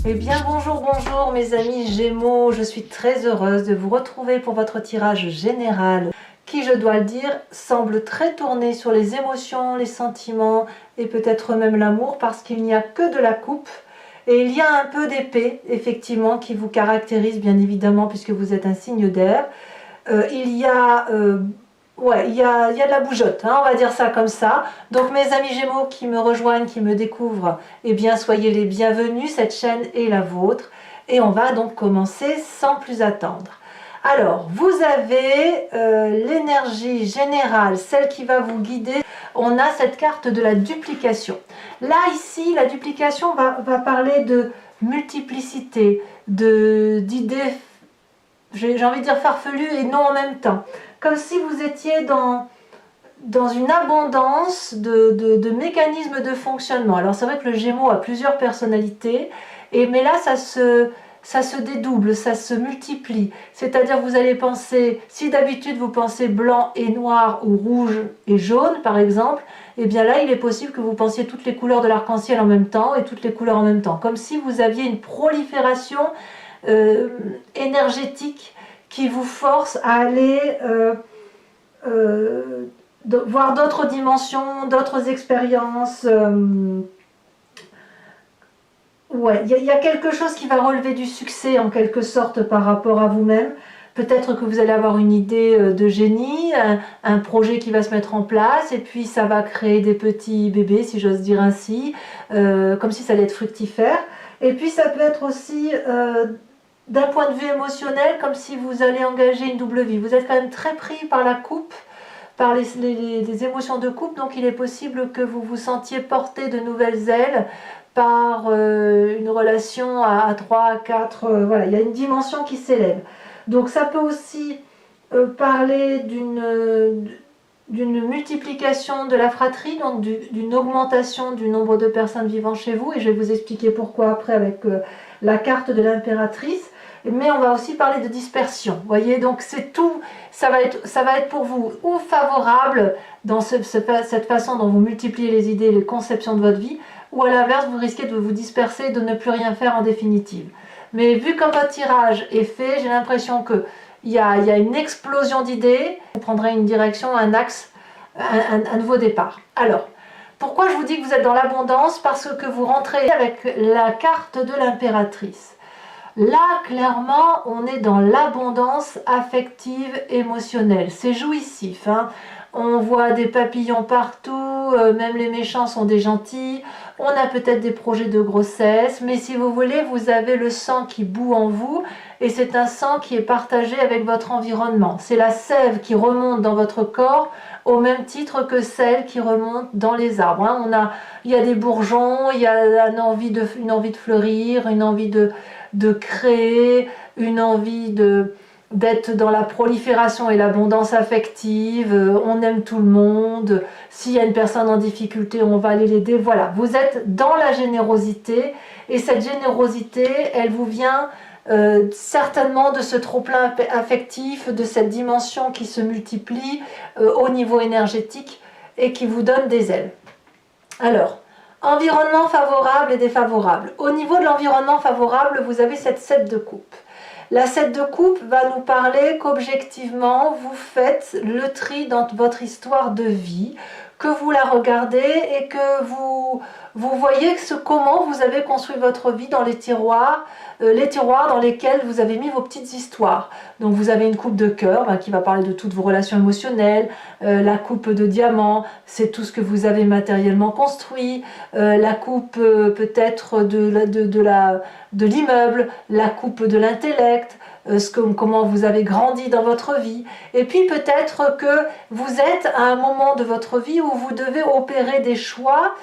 Eh bien bonjour, bonjour mes amis Gémeaux, je suis très heureuse de vous retrouver pour votre tirage général qui, je dois le dire, semble très tourné sur les émotions, les sentiments et peut-être même l'amour parce qu'il n'y a que de la coupe et il y a un peu d'épée effectivement qui vous caractérise bien évidemment puisque vous êtes un signe d'air. Il y a de la bougeotte, hein, on va dire ça comme ça. Donc mes amis Gémeaux qui me rejoignent, qui me découvrent, eh bien soyez les bienvenus, cette chaîne est la vôtre. Et on va donc commencer sans plus attendre. Alors, vous avez l'énergie générale, celle qui va vous guider. On a cette carte de la duplication. Là, ici, la duplication va parler de multiplicité, d'idées, j'ai envie de dire farfelues et non en même temps. Comme si vous étiez dans une abondance de mécanismes de fonctionnement. Alors c'est vrai que le Gémeaux a plusieurs personnalités, mais là ça se dédouble, ça se multiplie. C'est-à-dire vous allez penser, si d'habitude vous pensez blanc et noir ou rouge et jaune par exemple, et bien là il est possible que vous pensiez toutes les couleurs de l'arc-en-ciel en même temps et toutes les couleurs en même temps. Comme si vous aviez une prolifération énergétique qui vous force à aller voir d'autres dimensions, d'autres expériences. Ouais, il y a quelque chose qui va relever du succès en quelque sorte par rapport à vous-même. Peut-être que vous allez avoir une idée de génie, un projet qui va se mettre en place et puis ça va créer des petits bébés, si j'ose dire ainsi, comme si ça allait être fructifère. Et puis ça peut être aussi d'un point de vue émotionnel, comme si vous allez engager une double vie. Vous êtes quand même très pris par la coupe, par les émotions de couple, donc il est possible que vous vous sentiez porter de nouvelles ailes par une relation à 3, à 4, voilà, il y a une dimension qui s'élève. Donc ça peut aussi parler d'une multiplication de la fratrie, donc d'une augmentation du nombre de personnes vivant chez vous, et je vais vous expliquer pourquoi après avec la carte de l'impératrice. Mais on va aussi parler de dispersion, vous voyez, donc c'est tout, ça va être pour vous ou favorable dans cette façon dont vous multipliez les idées, les conceptions de votre vie, ou à l'inverse, vous risquez de vous disperser, de ne plus rien faire en définitive. Mais vu comme votre tirage est fait, j'ai l'impression qu'il y a une explosion d'idées, vous prendrez une direction, un axe, un nouveau départ. Alors, pourquoi je vous dis que vous êtes dans l'abondance? Parce que vous rentrez avec la carte de l'impératrice. Là, clairement, on est dans l'abondance affective, émotionnelle. C'est jouissif, hein. On voit des papillons partout, même les méchants sont des gentils. On a peut-être des projets de grossesse, mais si vous voulez, vous avez le sang qui bout en vous, et c'est un sang qui est partagé avec votre environnement. C'est la sève qui remonte dans votre corps, au même titre que celle qui remonte dans les arbres, hein. Il y a des bourgeons, il y a une envie de fleurir, une envie de créer, une envie d'être dans la prolifération et l'abondance affective, on aime tout le monde, s'il y a une personne en difficulté, on va aller l'aider. Voilà, vous êtes dans la générosité, et cette générosité, elle vous vient certainement de ce trop-plein affectif, de cette dimension qui se multiplie au niveau énergétique et qui vous donne des ailes. Alors, environnement favorable et défavorable. Au niveau de l'environnement favorable, vous avez cette 7 de coupe. La 7 de coupe va nous parler qu'objectivement, vous faites le tri dans votre histoire de vie, que vous la regardez et que vous voyez comment vous avez construit votre vie dans les tiroirs dans lesquels vous avez mis vos petites histoires. Donc vous avez une coupe de cœur qui va parler de toutes vos relations émotionnelles, la coupe de diamant, c'est tout ce que vous avez matériellement construit, la coupe peut-être de l'immeuble, la coupe de l'intellect, comment vous avez grandi dans votre vie, et puis peut-être que vous êtes à un moment de votre vie où vous devez opérer des choix,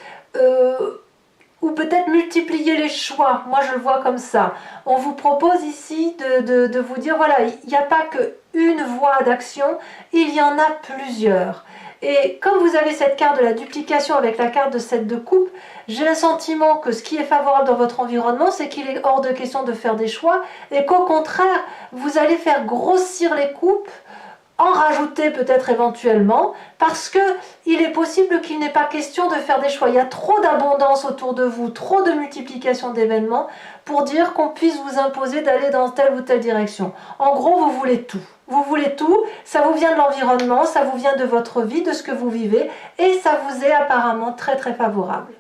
ou peut-être multiplier les choix. Moi je le vois comme ça. On vous propose ici de vous dire, voilà, il n'y a pas qu'une voie d'action, il y en a plusieurs. Et comme vous avez cette carte de la duplication avec la carte de 7 de coupe, j'ai le sentiment que ce qui est favorable dans votre environnement, c'est qu'il est hors de question de faire des choix, et qu'au contraire, vous allez faire grossir les coupes en rajouter peut-être éventuellement, parce que il est possible qu'il n'est pas question de faire des choix. Il y a trop d'abondance autour de vous, trop de multiplication d'événements pour dire qu'on puisse vous imposer d'aller dans telle ou telle direction. En gros, vous voulez tout. Vous voulez tout, ça vous vient de l'environnement, ça vous vient de votre vie, de ce que vous vivez, et ça vous est apparemment très très favorable.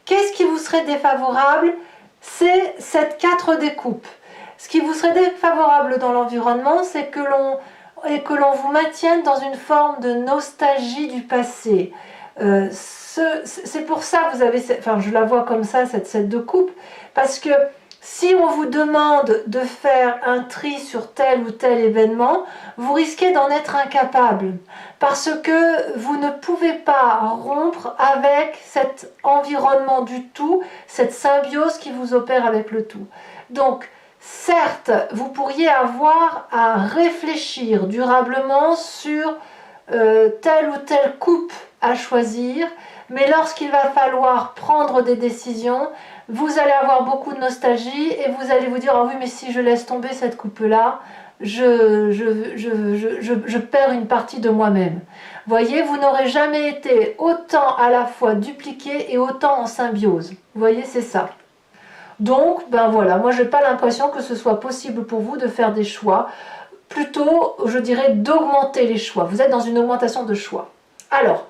Qu'est-ce qui vous serait défavorable? C'est cette 4 découpes. Ce qui vous serait défavorable dans l'environnement, c'est que l'on vous maintienne dans une forme de nostalgie du passé. C'est pour ça que vous avez, enfin je la vois comme ça, cette 7 de coupe, parce que si on vous demande de faire un tri sur tel ou tel événement, vous risquez d'en être incapable, parce que vous ne pouvez pas rompre avec cet environnement du tout, cette symbiose qui vous opère avec le tout. Donc, certes, vous pourriez avoir à réfléchir durablement sur telle ou telle coupe à choisir, mais lorsqu'il va falloir prendre des décisions, vous allez avoir beaucoup de nostalgie et vous allez vous dire « Ah oui, mais si je laisse tomber cette coupe-là, je perds une partie de moi-même. » Voyez, vous n'aurez jamais été autant à la fois dupliqué et autant en symbiose. Vous voyez, c'est ça. Donc, ben voilà, moi je n'ai pas l'impression que ce soit possible pour vous de faire des choix. Plutôt, je dirais, d'augmenter les choix. Vous êtes dans une augmentation de choix. Alors,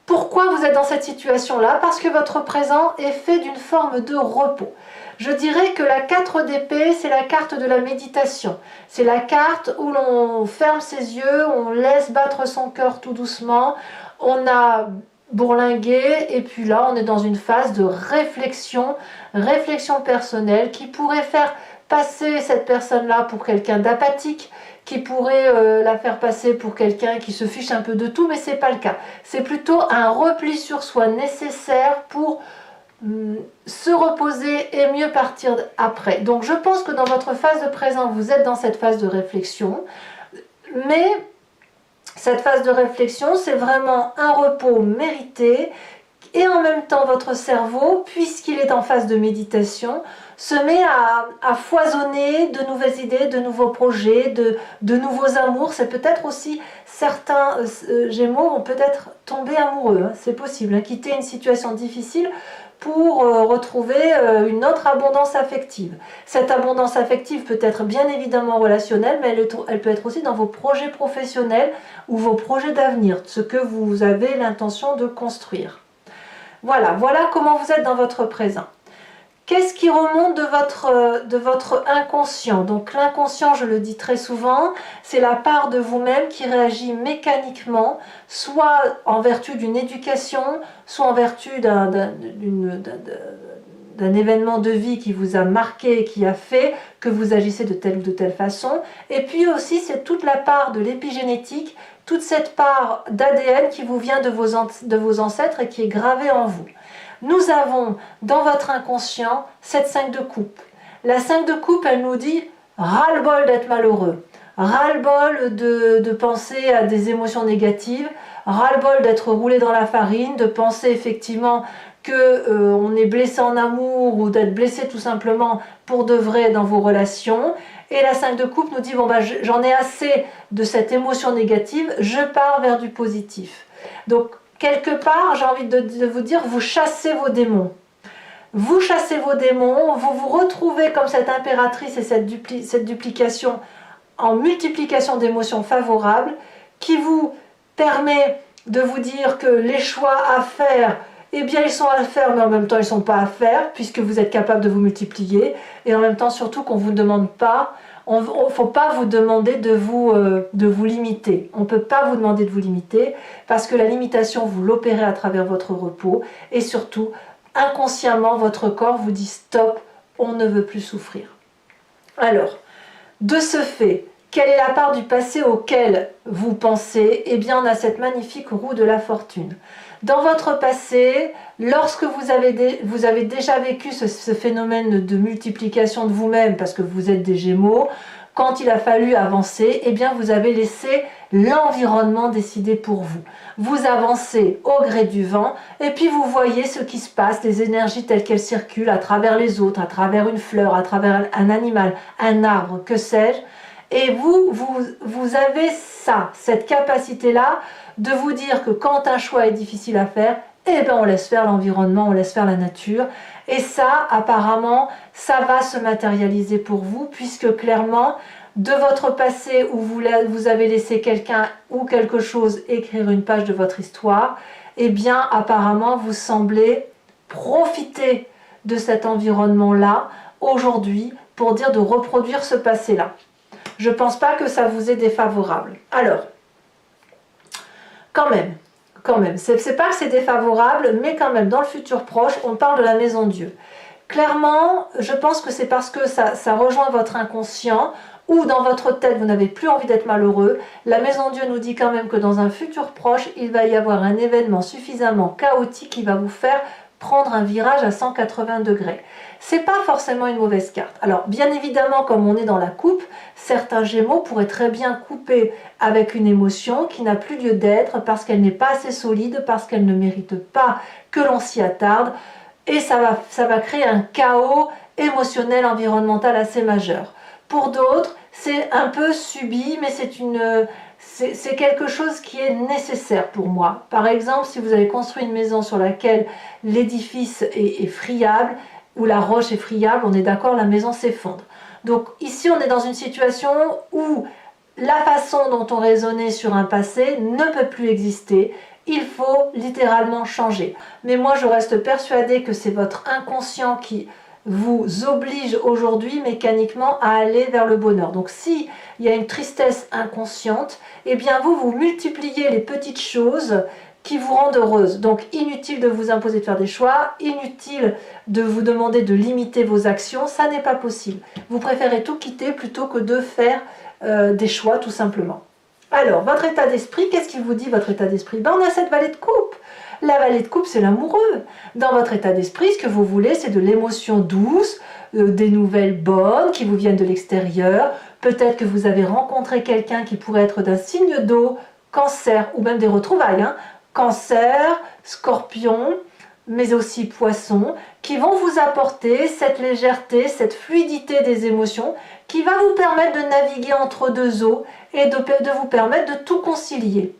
pourquoi vous êtes dans cette situation-là? Parce que votre présent est fait d'une forme de repos. Je dirais que la 4 d'épée, c'est la carte de la méditation. C'est la carte où l'on ferme ses yeux, on laisse battre son cœur tout doucement, on a bourlingué, et puis là, on est dans une phase de réflexion personnelle qui pourrait faire passer cette personne-là pour quelqu'un d'apathique, qui pourrait la faire passer pour quelqu'un qui se fiche un peu de tout, mais ce n'est pas le cas. C'est plutôt un repli sur soi nécessaire pour se reposer et mieux partir après. Donc je pense que dans votre phase de présent, vous êtes dans cette phase de réflexion, mais cette phase de réflexion, c'est vraiment un repos mérité, et en même temps votre cerveau, puisqu'il est en phase de méditation, se met à foisonner de nouvelles idées, de nouveaux projets, de nouveaux amours. C'est peut-être aussi certains Gémeaux vont peut-être tomber amoureux, hein, c'est possible, hein, quitter une situation difficile pour retrouver une autre abondance affective. Cette abondance affective peut être bien évidemment relationnelle, mais elle peut être aussi dans vos projets professionnels ou vos projets d'avenir, ce que vous avez l'intention de construire. Voilà comment vous êtes dans votre présent. Qu'est-ce qui remonte de votre inconscient? Donc l'inconscient, je le dis très souvent, c'est la part de vous-même qui réagit mécaniquement, soit en vertu d'une éducation, soit en vertu d'un événement de vie qui vous a marqué, qui a fait que vous agissez de telle ou de telle façon. Et puis aussi, c'est toute la part de l'épigénétique, toute cette part d'ADN qui vous vient de vos ancêtres et qui est gravée en vous. Nous avons dans votre inconscient cette 5 de coupe. La 5 de coupe, elle nous dit ras-le-bol d'être malheureux, ras-le-bol de penser à des émotions négatives, ras-le-bol d'être roulé dans la farine, de penser effectivement qu'on est blessé en amour ou d'être blessé tout simplement pour de vrai dans vos relations. Et la 5 de coupe nous dit bon bah j'en ai assez de cette émotion négative, je pars vers du positif. Donc quelque part, j'ai envie de vous dire, vous chassez vos démons. Vous chassez vos démons, vous vous retrouvez comme cette impératrice et cette duplication en multiplication d'émotions favorables qui vous permet de vous dire que les choix à faire, eh bien ils sont à faire, mais en même temps ils ne sont pas à faire puisque vous êtes capable de vous multiplier, et en même temps surtout qu'on ne vous demande pas. Il ne faut pas vous demander de vous limiter. On ne peut pas vous demander de vous limiter parce que la limitation, vous l'opérez à travers votre repos, et surtout, inconsciemment, votre corps vous dit stop, on ne veut plus souffrir. Alors, de ce fait, quelle est la part du passé auquel vous pensez? Eh bien, on a cette magnifique roue de la fortune. Dans votre passé, lorsque vous avez déjà vécu ce phénomène de multiplication de vous-même, parce que vous êtes des Gémeaux, quand il a fallu avancer, eh bien vous avez laissé l'environnement décider pour vous. Vous avancez au gré du vent, et puis vous voyez ce qui se passe, les énergies telles qu'elles circulent à travers les autres, à travers une fleur, à travers un animal, un arbre, que sais-je. Et vous avez ça, cette capacité-là de vous dire que quand un choix est difficile à faire, eh ben on laisse faire l'environnement, on laisse faire la nature. Et ça, apparemment, ça va se matérialiser pour vous, puisque clairement, de votre passé où vous avez laissé quelqu'un ou quelque chose écrire une page de votre histoire, eh bien, apparemment, vous semblez profiter de cet environnement-là aujourd'hui pour dire de reproduire ce passé-là. Je ne pense pas que ça vous est défavorable. Alors, quand même, c'est pas que c'est défavorable, mais quand même, dans le futur proche, on parle de la maison Dieu. Clairement, je pense que c'est parce que ça rejoint votre inconscient, ou dans votre tête, vous n'avez plus envie d'être malheureux. La maison Dieu nous dit quand même que dans un futur proche, il va y avoir un événement suffisamment chaotique qui va vous faire prendre un virage à 180 degrés. C'est pas forcément une mauvaise carte. Alors, bien évidemment, comme on est dans la coupe, certains Gémeaux pourraient très bien couper avec une émotion qui n'a plus lieu d'être parce qu'elle n'est pas assez solide, parce qu'elle ne mérite pas que l'on s'y attarde. Et ça va créer un chaos émotionnel, environnemental assez majeur. Pour d'autres, c'est un peu subi, mais c'est quelque chose qui est nécessaire pour moi. Par exemple, si vous avez construit une maison sur laquelle l'édifice est friable, ou la roche est friable, on est d'accord, la maison s'effondre. Donc ici, on est dans une situation où la façon dont on raisonnait sur un passé ne peut plus exister. Il faut littéralement changer. Mais moi, je reste persuadée que c'est votre inconscient qui vous oblige aujourd'hui mécaniquement à aller vers le bonheur. Donc si il y a une tristesse inconsciente, eh bien vous multipliez les petites choses qui vous rendent heureuse. Donc inutile de vous imposer de faire des choix, inutile de vous demander de limiter vos actions, ça n'est pas possible. Vous préférez tout quitter plutôt que de faire des choix tout simplement. Alors, votre état d'esprit, qu'est-ce qu'il vous dit votre état d'esprit? On a cette vallée de coupe. La vallée de coupe, c'est l'amoureux. Dans votre état d'esprit, ce que vous voulez, c'est de l'émotion douce, des nouvelles bonnes qui vous viennent de l'extérieur. Peut-être que vous avez rencontré quelqu'un qui pourrait être d'un signe d'eau, cancer, ou même des retrouvailles. Cancer, scorpion, mais aussi poisson, qui vont vous apporter cette légèreté, cette fluidité des émotions, qui va vous permettre de naviguer entre deux eaux et de vous permettre de tout concilier.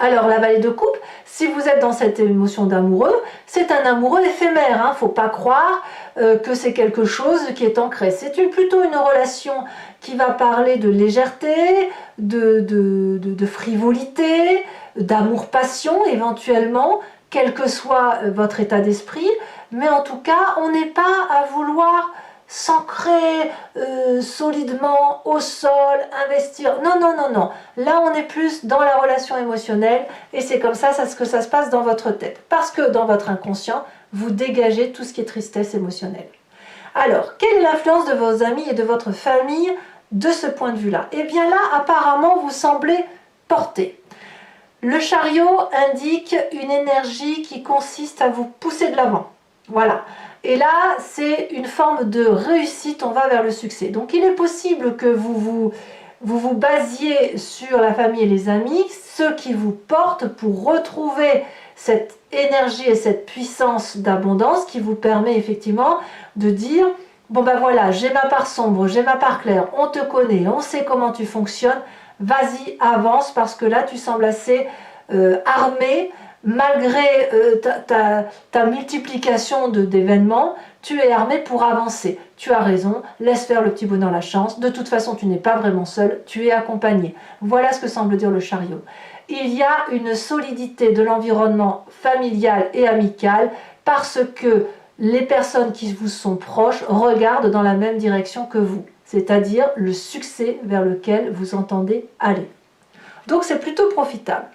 Alors la vallée de coupe, si vous êtes dans cette émotion d'amoureux, c'est un amoureux éphémère, faut pas croire que c'est quelque chose qui est ancré. C'est plutôt une relation qui va parler de légèreté, de frivolité, d'amour-passion éventuellement, quel que soit votre état d'esprit, mais en tout cas, on n'est pas à vouloir s'ancrer solidement au sol, investir. Non, non, non, non. Là, on est plus dans la relation émotionnelle et c'est comme ça que ça se passe dans votre tête. Parce que dans votre inconscient, vous dégagez tout ce qui est tristesse émotionnelle. Alors, quelle est l'influence de vos amis et de votre famille de ce point de vue-là? Eh bien là, apparemment, vous semblez porter. Le chariot indique une énergie qui consiste à vous pousser de l'avant. Voilà. Et là, c'est une forme de réussite, on va vers le succès. Donc il est possible que vous basiez sur la famille et les amis, ceux qui vous portent pour retrouver cette énergie et cette puissance d'abondance qui vous permet effectivement de dire « Bon ben voilà, j'ai ma part sombre, j'ai ma part claire, on te connaît, on sait comment tu fonctionnes, vas-y, avance parce que là tu sembles assez armé. » Malgré ta multiplication d'événements, tu es armé pour avancer. Tu as raison, laisse faire le petit bonheur la chance. De toute façon, tu n'es pas vraiment seul, tu es accompagné. Voilà ce que semble dire le chariot. Il y a une solidité de l'environnement familial et amical parce que les personnes qui vous sont proches regardent dans la même direction que vous, c'est-à-dire le succès vers lequel vous entendez aller. Donc c'est plutôt profitable.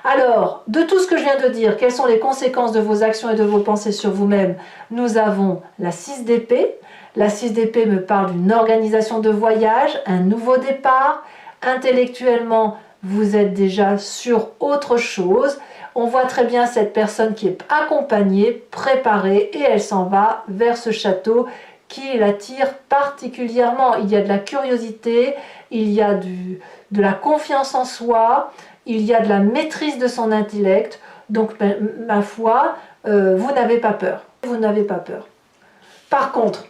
Alors, de tout ce que je viens de dire, quelles sont les conséquences de vos actions et de vos pensées sur vous-même? Nous avons la 6 d'épée. La 6 d'épée me parle d'une organisation de voyage, un nouveau départ. Intellectuellement, vous êtes déjà sur autre chose. On voit très bien cette personne qui est accompagnée, préparée, et elle s'en va vers ce château qui l'attire particulièrement. Il y a de la curiosité, il y a de la confiance en soi, il y a de la maîtrise de son intellect, donc ma foi, vous n'avez pas peur. Vous n'avez pas peur. Par contre,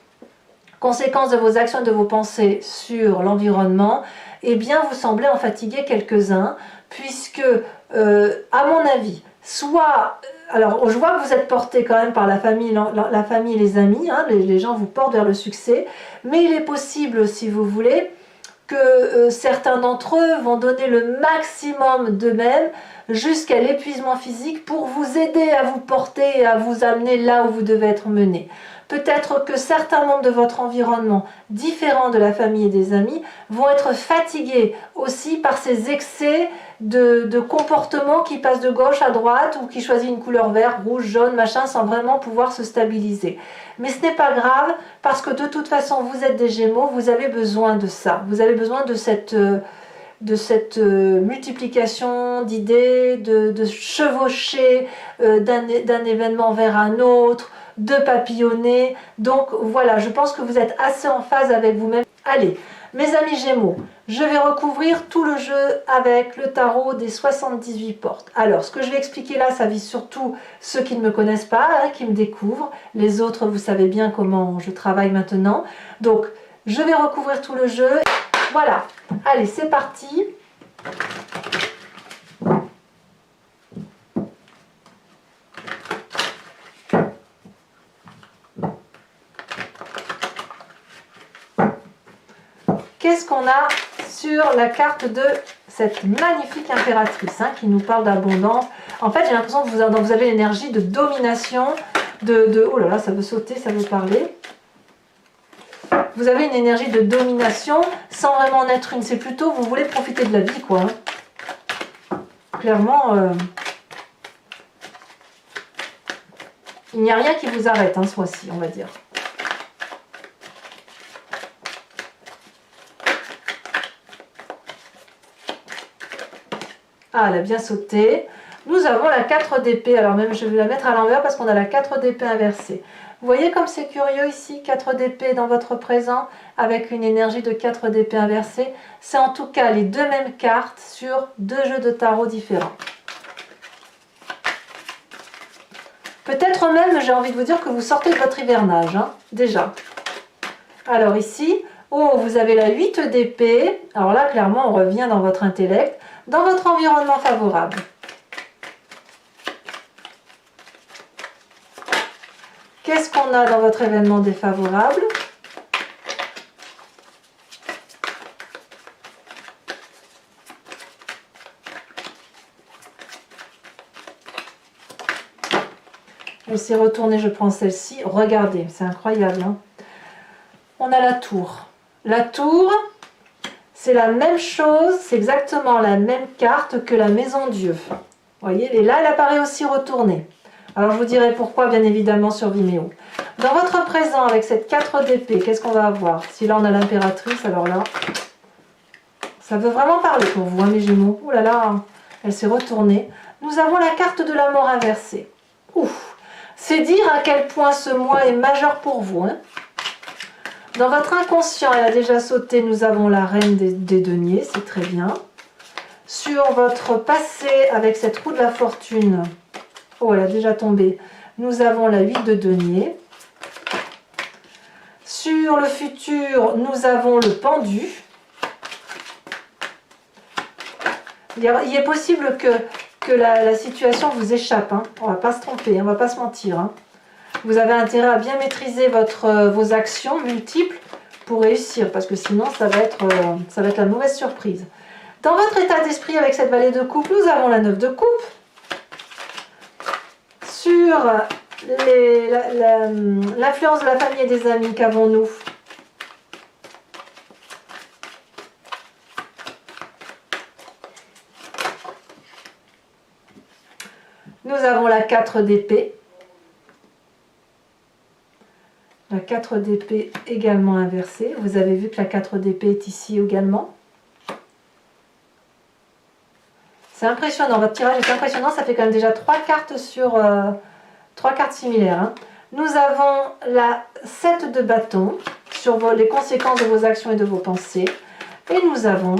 conséquence de vos actions et de vos pensées sur l'environnement, eh bien vous semblez en fatiguer quelques-uns, puisque, à mon avis, soit, alors je vois que vous êtes porté quand même par la famille et les amis, hein, les gens vous portent vers le succès, mais il est possible, si vous voulez, que certains d'entre eux vont donner le maximum d'eux-mêmes jusqu'à l'épuisement physique pour vous aider à vous porter et à vous amener là où vous devez être mené. Peut-être que certains membres de votre environnement, différents de la famille et des amis, vont être fatigués aussi par ces excès de comportements qui passent de gauche à droite ou qui choisissent une couleur vert, rouge, jaune, machin, sans vraiment pouvoir se stabiliser. Mais ce n'est pas grave, parce que de toute façon, vous êtes des Gémeaux, vous avez besoin de ça. Vous avez besoin de cette multiplication d'idées, de chevaucher d'un événement vers un autre, de papillonner. Donc voilà, je pense que vous êtes assez en phase avec vous-même. Allez, mes amis Gémeaux, je vais recouvrir tout le jeu avec le tarot des 78 portes. Alors, ce que je vais expliquer là, ça vise surtout ceux qui ne me connaissent pas, hein, qui me découvrent. Les autres, vous savez bien comment je travaille maintenant. Donc, je vais recouvrir tout le jeu. Voilà, allez, c'est parti. Qu'est-ce qu'on a sur la carte de cette magnifique impératrice, hein, qui nous parle d'abondance? En fait, j'ai l'impression que vous avez l'énergie de domination, oh là là, ça veut sauter, ça veut parler. Vous avez une énergie de domination sans vraiment en être une. C'est plutôt, vous voulez profiter de la vie, quoi. Clairement, il n'y a rien qui vous arrête, hein, ce mois-ci, on va dire. Ah, elle a bien sauté. Nous avons la 4 d'épée. Alors même, je vais la mettre à l'envers parce qu'on a la 4 d'épée inversée. Vous voyez comme c'est curieux ici, 4 d'épée dans votre présent, avec une énergie de 4 d'épée inversée. C'est en tout cas les deux mêmes cartes sur deux jeux de tarot différents. Peut-être même, j'ai envie de vous dire que vous sortez de votre hivernage, hein, déjà. Alors ici, oh, vous avez la 8 d'épée. Alors là, clairement, on revient dans votre intellect, dans votre environnement favorable. Qu'est-ce qu'on a dans votre événement défavorable? Je vais retourner, je prends celle-ci. Regardez, c'est incroyable, hein. On a la tour. La tour, c'est la même chose, c'est exactement la même carte que la maison Dieu. Vous voyez, et là, elle apparaît aussi retournée. Alors, je vous dirai pourquoi, bien évidemment, sur Vimeo. Dans votre présent, avec cette 4 d'épée, qu'est-ce qu'on va avoir? Si là, on a l'impératrice, alors là, ça veut vraiment parler pour vous, hein, mes Gémeaux. Ouh là là, elle s'est retournée. Nous avons la carte de la mort inversée. Ouf, c'est dire à quel point ce mois est majeur pour vous, hein. Dans votre inconscient, elle a déjà sauté, nous avons la reine des deniers, c'est très bien. Sur votre passé, avec cette roue de la fortune, oh, elle a déjà tombé, nous avons la 8 de deniers. Sur le futur, nous avons le pendu. Il est possible que la situation vous échappe, hein. On ne va pas se tromper, on ne va pas se mentir, hein. Vous avez intérêt à bien maîtriser vos actions multiples pour réussir, parce que sinon ça va être la mauvaise surprise. Dans votre état d'esprit avec cette vallée de coupe, nous avons la 9 de coupe. Sur l'influence de la famille et des amis, qu'avons-nous? Nous avons la 4 d'épée. La 4 d'épée également inversée. Vous avez vu que la 4 d'épée est ici également. C'est impressionnant, votre tirage est impressionnant. Ça fait quand même déjà 3 cartes sur 3 cartes similaires, hein. Nous avons la 7 de bâton sur les conséquences de vos actions et de vos pensées. Et nous avons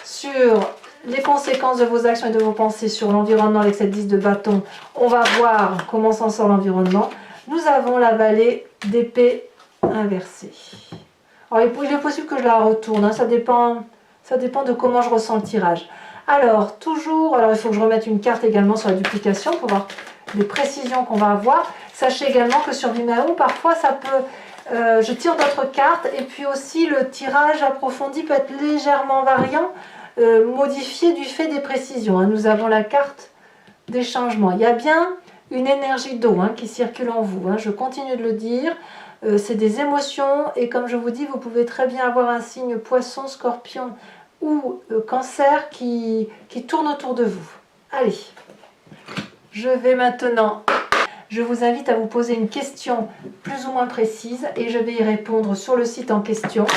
sur les conséquences de vos actions et de vos pensées sur l'environnement avec cette 10 de bâton. On va voir comment s'en sort l'environnement. Nous avons la vallée d'épée inversée. Alors, il est possible que je la retourne, hein, ça dépend de comment je ressens le tirage. Alors, toujours, alors il faut que je remette une carte également sur la duplication pour voir les précisions qu'on va avoir. Sachez également que sur Vimeo, parfois ça peut, je tire d'autres cartes et puis aussi le tirage approfondi peut être légèrement variant, modifié du fait des précisions. Hein. Nous avons la carte des changements. Il y a bien une énergie d'eau hein, qui circule en vous, hein. Je continue de le dire. C'est des émotions et comme je vous dis, vous pouvez très bien avoir un signe poisson, scorpion ou cancer qui tourne autour de vous. Allez, je vais maintenant, je vous invite à vous poser une question plus ou moins précise et je vais y répondre sur le site en question,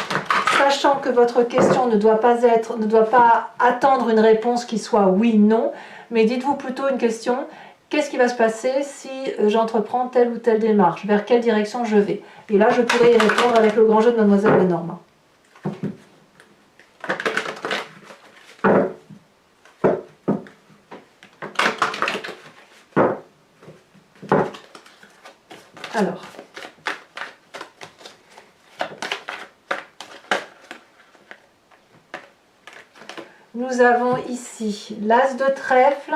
sachant que votre question ne doit pas attendre une réponse qui soit oui, non, mais dites-vous plutôt une question. Qu'est-ce qui va se passer si j'entreprends telle ou telle démarche? Vers quelle direction je vais? Et là, je pourrais y répondre avec le grand jeu de Mademoiselle Lenormand. Alors, nous avons ici l'As de trèfle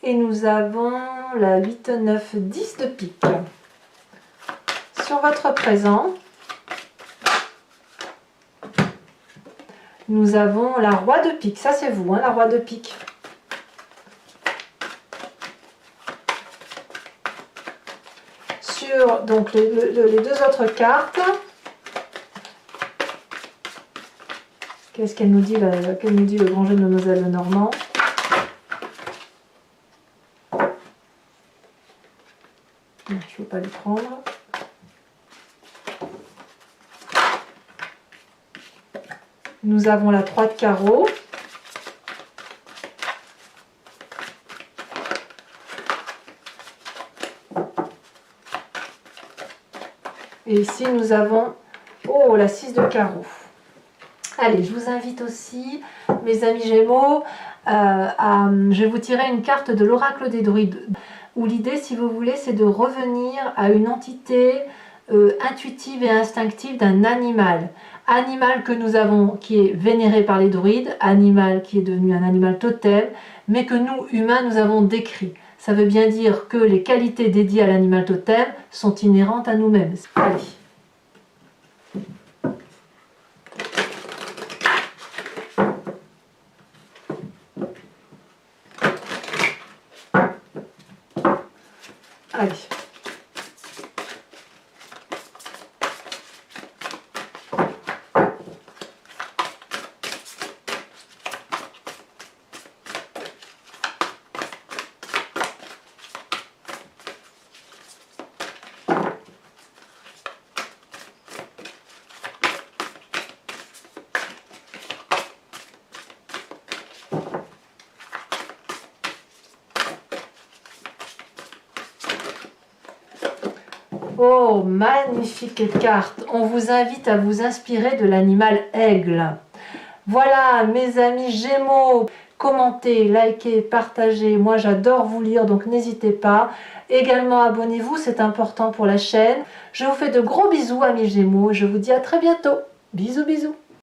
et nous avons la 8, 9, 10 de pique. Sur votre présent, nous avons la Roi de pique. Ça, c'est vous, hein, la Roi de pique. Sur donc, les deux autres cartes, qu'est-ce qu'elle nous dit, le grand jeu de Mademoiselle Lenormand? Je ne vais pas les prendre. Nous avons la 3 de carreau. Et ici, nous avons la 6 de carreau. Allez, je vous invite aussi, mes amis Gémeaux, je vais vous tirer une carte de l'oracle des druides, où l'idée, si vous voulez, c'est de revenir à une entité intuitive et instinctive d'un animal. Animal que nous avons, qui est vénéré par les druides, animal qui est devenu un animal totem, mais que nous, humains, nous avons décrit. Ça veut bien dire que les qualités dédiées à l'animal totem sont inhérentes à nous-mêmes. Allez. Allez. Oh, magnifique carte! On vous invite à vous inspirer de l'animal aigle. Voilà, mes amis Gémeaux, commentez, likez, partagez. Moi, j'adore vous lire, donc n'hésitez pas. Également, abonnez-vous, c'est important pour la chaîne. Je vous fais de gros bisous, amis Gémeaux. Je vous dis à très bientôt. Bisous, bisous.